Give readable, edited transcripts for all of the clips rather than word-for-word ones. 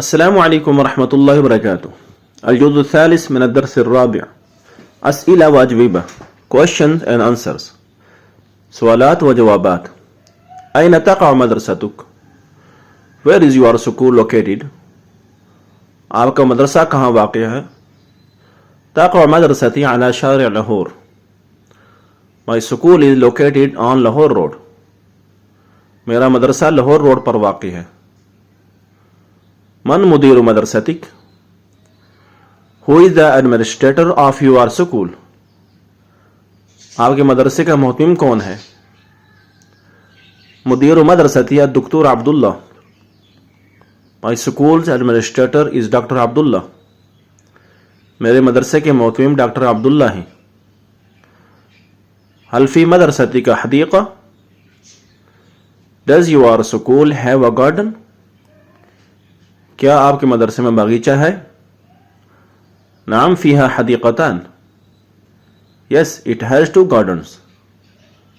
السلام عليكم ورحمة الله وبركاته. الجزء الثالث من الدرس الرابع. أسئلة وأجوبة. Questions and answers. سؤالات وجوابات. أين تقع مدرستك؟ Where is your school located? آپ کا مدرسہ کہاں واقع ہے؟ تقع مدرستي على شارع Lahore. My school is located on Lahore Road. میرا مدرسہ لاہور روڈ پر واقع ہے. من مدیر مدرستک؟ Who is the administrator of your school? آپ کے مدرسے کا محتمم کون ہے؟ مدیر مدرستی الدکتور عبداللہ. My school's administrator is Dr. عبداللہ. میرے مدرسے کے محتمم ڈاکٹر عبداللہ ہیں. هل في مدرستك Hadiqat? Does your school have a garden? کیا آپ کے مدرسے میں باغیچہ ہے؟ نعم فيها حديقتان. Yes, it has 2 gardens.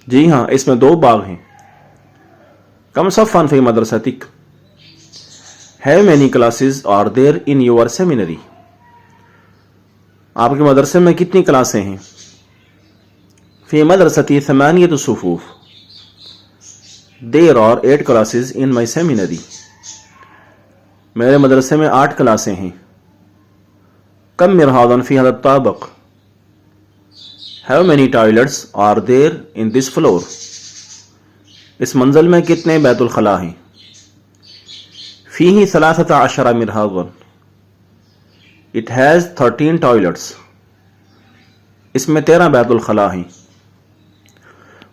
جی ہاں، اس میں 2 باغ ہیں. کم صفاً في مدرستك؟ How many classes are there in your seminary? آپ کے مدرسے میں کتنی کلاسیں ہیں؟ في مدرستي 8 صفوف. There are 8 classes in my seminary. میرے مدرسے میں 8 کلاسیں ہیں. کم مرحاضاً في هذا الطابق؟ How many toilets are there in this floor? اس منزل میں کتنے بیت الخلاء ہیں؟ فيه 13 مرحاضاً. It has 13 toilets. اس میں 13 بیت الخلاء ہیں.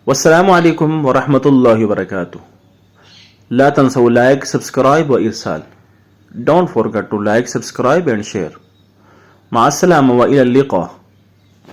والسلام علیکم ورحمۃ اللہ وبرکاتہ. لا تنسوا لائک، سبسکرائب و ارسال. Don't forget to like, subscribe and share. مع السلامة وإلى اللقاء.